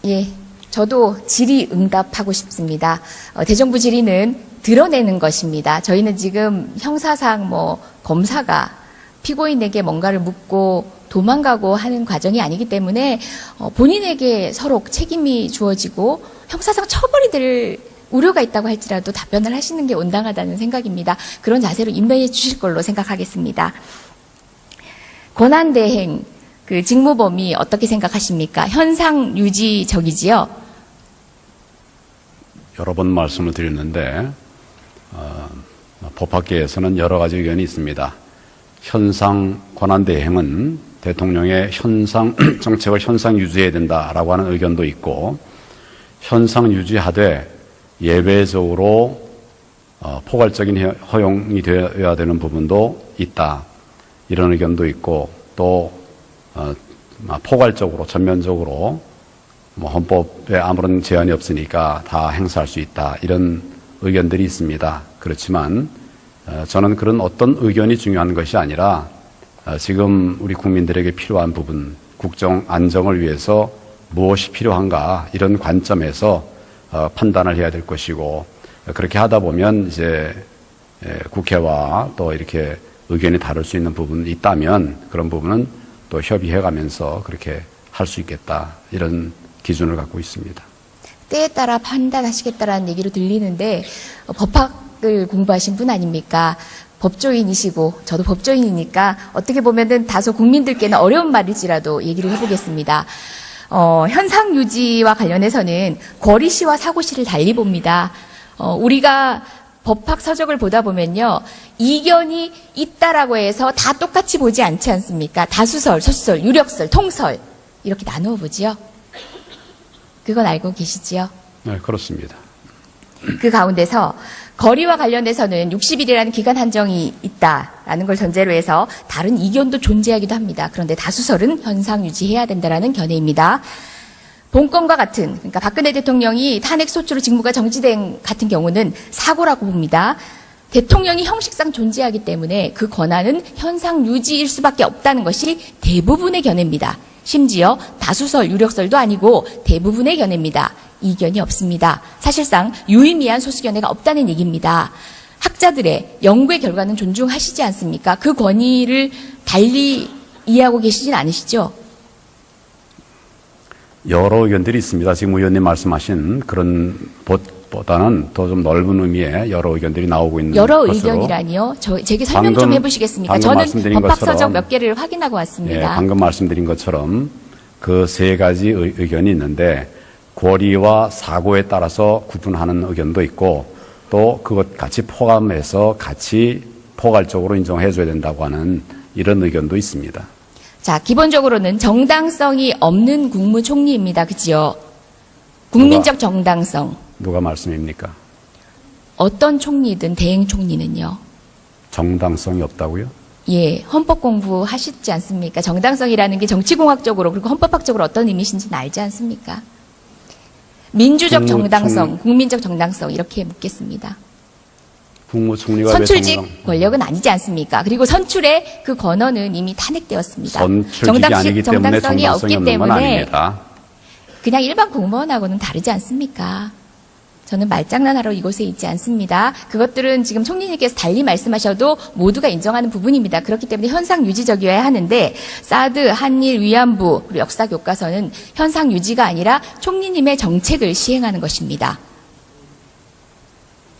예, 저도 질의응답하고 싶습니다. 대정부 질의는 드러내는 것입니다. 저희는 지금 형사상 검사가 피고인에게 뭔가를 묻고 도망가고 하는 과정이 아니기 때문에 본인에게 서로 책임이 주어지고 형사상 처벌이 될 우려가 있다고 할지라도 답변을 하시는 게 온당하다는 생각입니다. 그런 자세로 임명해 주실 걸로 생각하겠습니다. 권한대행, 그 직무 범위 어떻게 생각하십니까? 현상 유지적이지요? 여러 번 말씀을 드렸는데 법학계에서는 여러 가지 의견이 있습니다. 현상 권한대행은 대통령의 현상 정책을 현상 유지해야 된다라고 하는 의견도 있고, 현상 유지하되 예외적으로 포괄적인 허용이 되어야 되는 부분도 있다, 이런 의견도 있고, 또 포괄적으로 전면적으로 헌법에 아무런 제한이 없으니까 다 행사할 수 있다, 이런 의견들이 있습니다. 그렇지만 저는 그런 어떤 의견이 중요한 것이 아니라 지금 우리 국민들에게 필요한 부분, 국정 안정을 위해서 무엇이 필요한가, 이런 관점에서 판단을 해야 될 것이고, 그렇게 하다 보면 이제 국회와 또 이렇게 의견이 다를 수 있는 부분이 있다면 그런 부분은 또 협의해 가면서 그렇게 할 수 있겠다, 이런 기준을 갖고 있습니다. 때에 따라 판단하시겠다라는 얘기로 들리는데 법학을 공부하신 분 아닙니까? 법조인이시고 저도 법조인이니까 어떻게 보면은 다소 국민들께는 어려운 말일지라도 얘기를 해보겠습니다. 현상 유지와 관련해서는 권리시와 사고시를 달리 봅니다. 우리가 법학 서적을 보다 보면요, 이견이 있다라고 해서 다 똑같이 보지 않지 않습니까? 다수설, 소수설, 유력설, 통설 이렇게 나누어 보지요. 그건 알고 계시지요? 네, 그렇습니다. 그 가운데서 거리와 관련해서는 60일이라는 기간 한정이 있다라는 걸 전제로 해서 다른 이견도 존재하기도 합니다. 그런데 다수설은 현상 유지해야 된다라는 견해입니다. 본건과 같은, 그러니까 박근혜 대통령이 탄핵 소추로 직무가 정지된 같은 경우는 사고라고 봅니다. 대통령이 형식상 존재하기 때문에 그 권한은 현상 유지일 수밖에 없다는 것이 대부분의 견해입니다. 심지어 다수설, 유력설도 아니고 대부분의 견해입니다. 이견이 없습니다. 사실상 유의미한 소수견해가 없다는 얘기입니다. 학자들의 연구의 결과는 존중하시지 않습니까? 그 권위를 달리 이해하고 계시진 않으시죠? 여러 의견들이 있습니다. 지금 의원님 말씀하신 그런 것보다는 더 좀 넓은 의미의 여러 의견들이 나오고 있는 여러 것으로. 의견이라니요? 제게 설명 좀 해보시겠습니까? 저는 법학서적 몇 개를 확인하고 왔습니다. 예, 방금 말씀드린 것처럼 그 세 가지 의견이 있는데, 권리와 사고에 따라서 구분하는 의견도 있고, 또 그것 같이 포함해서 같이 포괄적으로 인정해 줘야 된다고 하는 이런 의견도 있습니다. 자, 기본적으로는 정당성이 없는 국무총리입니다. 그지요? 국민적 정당성. 누가 말씀입니까? 어떤 총리든 대행 총리는요. 정당성이 없다고요? 예, 헌법 공부하시지 않습니까? 정당성이라는 게 정치공학적으로 그리고 헌법학적으로 어떤 의미신지는 알지 않습니까? 민주적 정당성, 국민적 정당성 이렇게 묻겠습니다. 국무총리가 선출직 권력은 아니지 않습니까? 그리고 선출의 그 권한은 이미 탄핵되었습니다. 선출직이 아니기 때문에 정당성이 없는 건 아닙니다. 그냥 일반 공무원하고는 다르지 않습니까? 저는 말장난하러 이곳에 있지 않습니다. 그것들은 지금 총리님께서 달리 말씀하셔도 모두가 인정하는 부분입니다. 그렇기 때문에 현상 유지적이어야 하는데, 사드, 한일, 위안부, 그리고 역사 교과서는 현상 유지가 아니라 총리님의 정책을 시행하는 것입니다.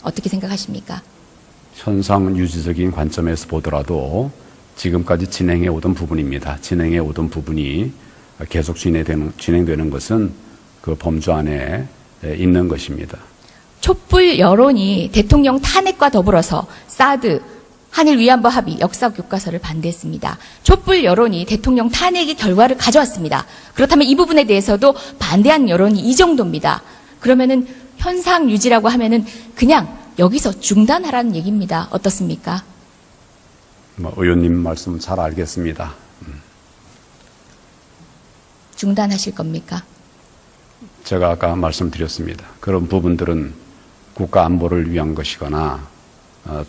어떻게 생각하십니까? 현상 유지적인 관점에서 보더라도 지금까지 진행해 오던 부분입니다. 진행해 오던 부분이 계속 진행되는 것은 그 범주 안에 있는 것입니다. 촛불 여론이 대통령 탄핵과 더불어서 사드, 한일 위안부 합의, 역사 교과서를 반대했습니다. 촛불 여론이 대통령 탄핵의 결과를 가져왔습니다. 그렇다면 이 부분에 대해서도 반대한 여론이 이 정도입니다. 그러면은 현상 유지라고 하면은 그냥 여기서 중단하라는 얘기입니다. 어떻습니까? 의원님 말씀 잘 알겠습니다. 중단하실 겁니까? 제가 아까 말씀드렸습니다. 그런 부분들은 국가 안보를 위한 것이거나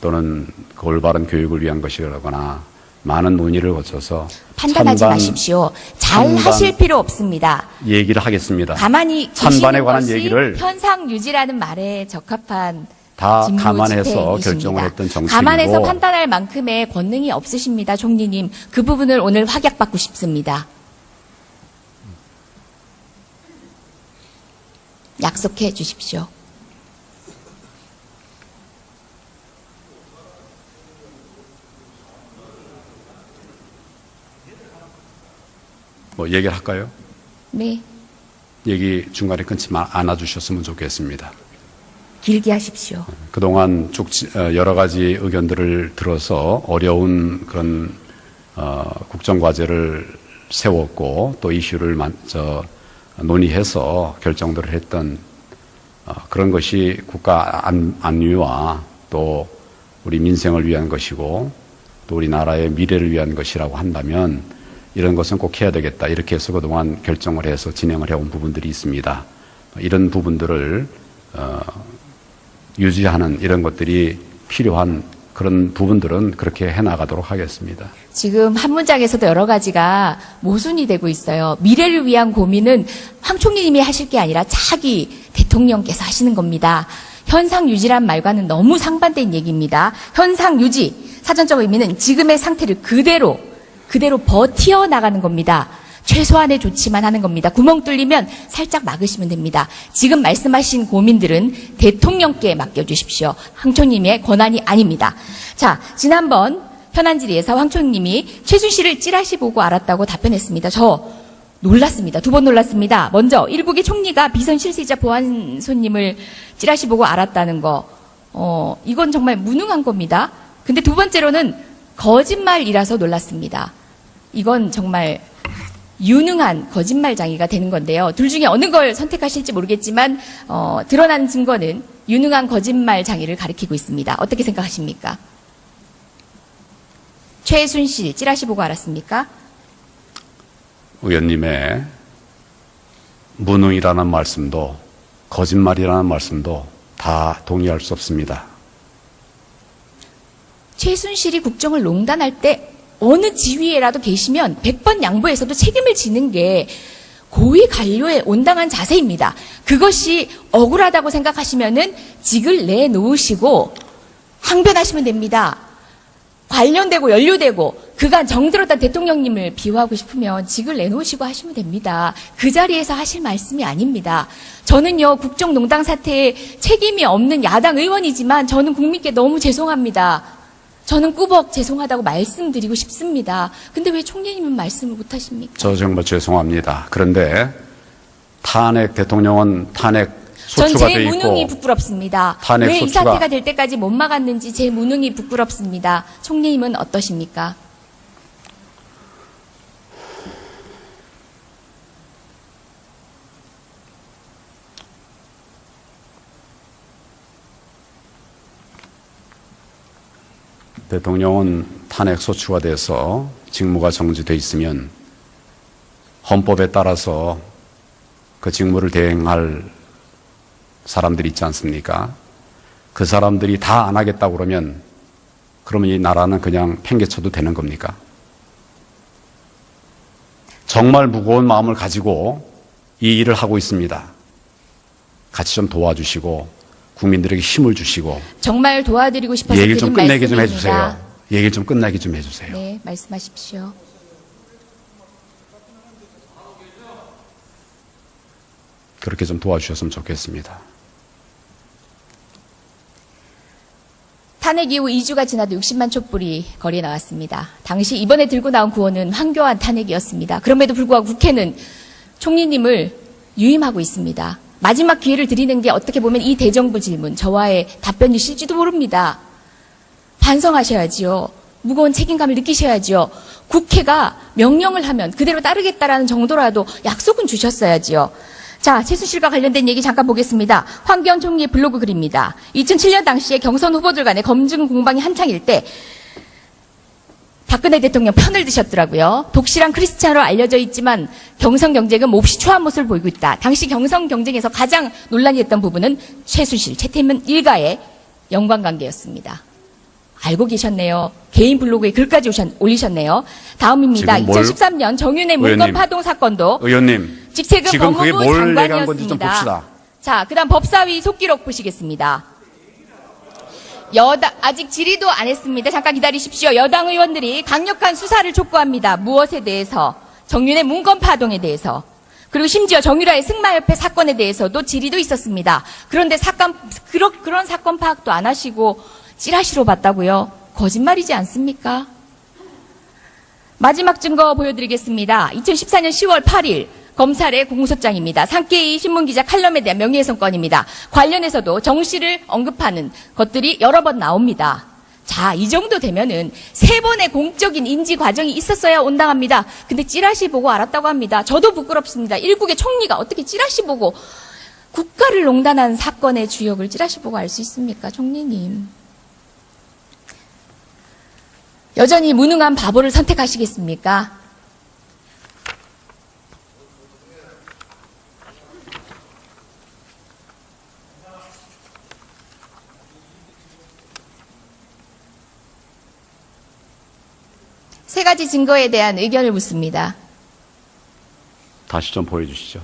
또는 그 올바른 교육을 위한 것이거나 많은 논의를 거쳐서 판단하지 마십시오. 잘 찬반 하실 필요 없습니다. 얘기를 하겠습니다. 가만히 찬반에 계시는 관한 것이 얘기를 현상 유지라는 말에 적합한 다 직무 감안해서 집행이십니다. 결정을 했던 정책이고 감안해서 판단할 만큼의 권능이 없으십니다. 총리님. 그 부분을 오늘 확약받고 싶습니다. 약속해 주십시오. 뭐 얘기를 할까요? 네. 얘기 중간에 끊지 않아 주셨으면 좋겠습니다. 길게 하십시오. 그동안 쭉 여러 가지 의견들을 들어서 어려운 그런 국정과제를 세웠고 또 이슈를 논의해서 결정들을 했던 그런 것이 국가 안위와 또 우리 민생을 위한 것이고 또 우리나라의 미래를 위한 것이라고 한다면 이런 것은 꼭 해야 되겠다. 이렇게 해서 그동안 결정을 해서 진행을 해온 부분들이 있습니다. 이런 부분들을 유지하는 이런 것들이 필요한 그런 부분들은 그렇게 해나가도록 하겠습니다. 지금 한 문장에서도 여러 가지가 모순이 되고 있어요. 미래를 위한 고민은 황 총리님이 하실 게 아니라 차기 대통령께서 하시는 겁니다. 현상 유지란 말과는 너무 상반된 얘기입니다. 현상 유지, 사전적 의미는 지금의 상태를 그대로 버티어 나가는 겁니다. 최소한의 조치만 하는 겁니다. 구멍 뚫리면 살짝 막으시면 됩니다. 지금 말씀하신 고민들은 대통령께 맡겨주십시오. 황 총리님의 권한이 아닙니다. 자, 지난번 현안 질의에서 황 총리님이 최순실을 찌라시 보고 알았다고 답변했습니다. 저 놀랐습니다. 두 번 놀랐습니다. 먼저 일국의 총리가 비선 실세자 보안손님을 찌라시 보고 알았다는 거, 이건 정말 무능한 겁니다. 근데 두 번째로는 거짓말이라서 놀랐습니다. 이건 정말 유능한 거짓말장이가 되는 건데요. 둘 중에 어느 걸 선택하실지 모르겠지만 드러난 증거는 유능한 거짓말장이를 가리키고 있습니다. 어떻게 생각하십니까? 최순실 찌라시 보고 알았습니까? 의원님의 무능이라는 말씀도 거짓말이라는 말씀도 다 동의할 수 없습니다. 최순실이 국정을 농단할 때 어느 지위에라도 계시면 100번 양보해서도 책임을 지는 게 고위 관료의 온당한 자세입니다. 그것이 억울하다고 생각하시면은 직을 내놓으시고 항변하시면 됩니다. 관련되고 연루되고 그간 정들었던 대통령님을 비호하고 싶으면 직을 내놓으시고 하시면 됩니다. 그 자리에서 하실 말씀이 아닙니다. 저는요, 국정농단 사태에 책임이 없는 야당 의원이지만 저는 국민께 너무 죄송합니다. 저는 꾸벅 죄송하다고 말씀드리고 싶습니다. 근데 왜 총리님은 말씀을 못하십니까? 저 정말 죄송합니다. 그런데 대통령은 탄핵 전 소추가 제 돼 무능이 있고 부끄럽습니다. 탄핵 왜 이 소추가 사태가 될 때까지 못 막았는지 제 무능이 부끄럽습니다. 총리님은 어떠십니까? 대통령은 탄핵 소추가 돼서 직무가 정지돼 있으면 헌법에 따라서 그 직무를 대행할 사람들이 있지 않습니까? 그 사람들이 다 안 하겠다고 그러면 이 나라는 그냥 팽개쳐도 되는 겁니까? 정말 무거운 마음을 가지고 이 일을 하고 있습니다. 같이 좀 도와주시고 국민들에게 힘을 주시고 정말 도와드리고 싶어서 얘기를 좀 드린 끝내게 좀 말씀입니다. 해주세요. 얘기를 좀 끝나게 좀 해주세요. 네, 말씀하십시오. 그렇게 좀 도와주셨으면 좋겠습니다. 탄핵 이후 2주가 지나도 60만 촛불이 거리에 나왔습니다. 당시 이번에 들고 나온 구호는 황교안 탄핵이었습니다. 그럼에도 불구하고 국회는 총리님을 유임하고 있습니다. 마지막 기회를 드리는 게 어떻게 보면 이 대정부 질문, 저와의 답변이실지도 모릅니다. 반성하셔야지요. 무거운 책임감을 느끼셔야지요. 국회가 명령을 하면 그대로 따르겠다라는 정도라도 약속은 주셨어야지요. 자, 최순실과 관련된 얘기 잠깐 보겠습니다. 황교안 총리의 블로그 글입니다. 2007년 당시에 경선 후보들 간의 검증 공방이 한창일 때 박근혜 대통령 편을 드셨더라고요. 독실한 크리스찬으로 알려져 있지만 경선 경쟁은 몹시 초한 모습을 보이고 있다. 당시 경선 경쟁에서 가장 논란이 됐던 부분은 최순실, 최태민 일가의 연관관계였습니다. 알고 계셨네요. 개인 블로그에 글까지 올리셨네요. 다음입니다. 지금 뭘- 2013년 정윤회 문건 의원님, 파동 사건도 의원님, 직책은 지금 그게 법무부 뭘 얘기한 건지 좀 장관이었습니다. 봅시다. 자, 그다음 법사위 속기록 보시겠습니다. 아직 질의도 안 했습니다. 잠깐 기다리십시오. 여당 의원들이 강력한 수사를 촉구합니다. 무엇에 대해서? 정윤의 문건 파동에 대해서. 그리고 심지어 정유라의 승마협회 사건에 대해서도 질의도 있었습니다. 그런데 그런 사건 파악도 안 하시고 찌라시로 봤다고요? 거짓말이지 않습니까? 마지막 증거 보여드리겠습니다. 2014년 10월 8일 검찰의 공소장입니다. 상케이 신문기자 칼럼에 대한 명예훼손 건입니다. 관련해서도 정 씨를 언급하는 것들이 여러 번 나옵니다. 자, 이 정도 되면은 3번의 공적인 인지 과정이 있었어야 온당합니다. 근데 찌라시 보고 알았다고 합니다. 저도 부끄럽습니다. 일국의 총리가 어떻게 찌라시 보고 국가를 농단한 사건의 주역을 찌라시 보고 알 수 있습니까, 총리님? 여전히 무능한 바보를 선택하시겠습니까? 세 가지 증거에 대한 의견을 묻습니다. 다시 좀 보여주시죠.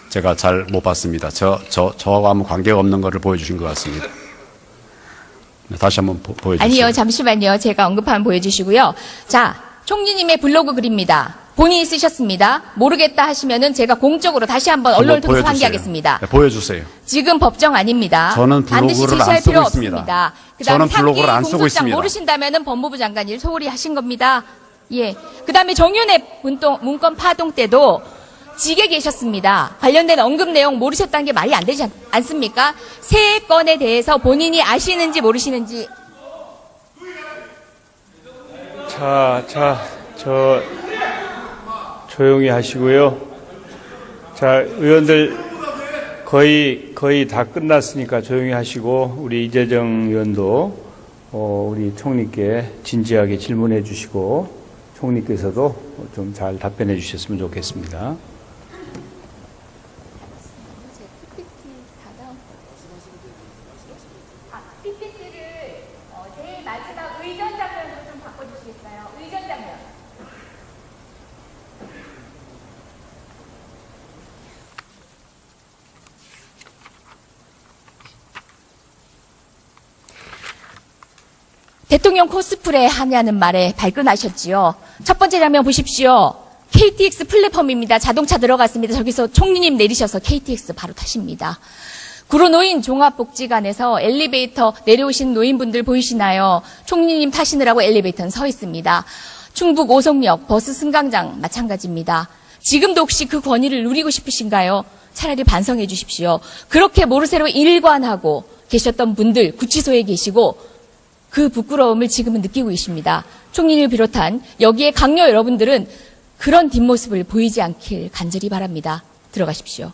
제가 잘 못 봤습니다. 저하고 아무 관계가 없는 거를 보여주신 것 같습니다. 네, 다시 한번 보여주세요. 아니요, 잠시만요. 제가 언급하면 보여주시고요. 자, 총리님의 블로그 글입니다. 본인이 쓰셨습니다. 모르겠다 하시면은 제가 공적으로 다시 한번 언론을 통해서 보여주세요. 환기하겠습니다. 네, 보여주세요. 지금 법정 아닙니다. 저는 반드시 블로그를 제시할 안 쓰고 필요 있습니다. 없습니다. 그다음에 저는 블로그를 안 쓰고 공소장 있습니다. 모르신다면은 법무부 장관이 소홀히 하신 겁니다. 예. 그다음에 정윤회 문건 파동 때도 직에 계셨습니다. 관련된 언급 내용 모르셨다는 게 말이 안 되지 않습니까? 세 건에 대해서 본인이 아시는지 모르시는지. 조용히 하시고요. 자, 의원들 거의 다 끝났으니까 조용히 하시고, 우리 이재정 의원도 우리 총리께 진지하게 질문해 주시고, 총리께서도 좀 잘 답변해 주셨으면 좋겠습니다. PPT를 제일 마지막 의전 장면으로 좀 바꿔주시겠어요? 의전 장면. 대통령 코스프레 하냐는 말에 발끈하셨지요. 첫 번째 장면 보십시오. KTX 플랫폼입니다. 자동차 들어갔습니다. 저기서 총리님 내리셔서 KTX 바로 타십니다. 구로노인 종합복지관에서 엘리베이터 내려오신 노인분들 보이시나요? 총리님 타시느라고 엘리베이터는 서 있습니다. 충북 오송역 버스 승강장 마찬가지입니다. 지금도 혹시 그 권위를 누리고 싶으신가요? 차라리 반성해 주십시오. 그렇게 모르쇠로 일관하고 계셨던 분들 구치소에 계시고 그 부끄러움을 지금은 느끼고 계십니다. 총리를 비롯한 여기에 강요 여러분들은 그런 뒷모습을 보이지 않길 간절히 바랍니다. 들어가십시오.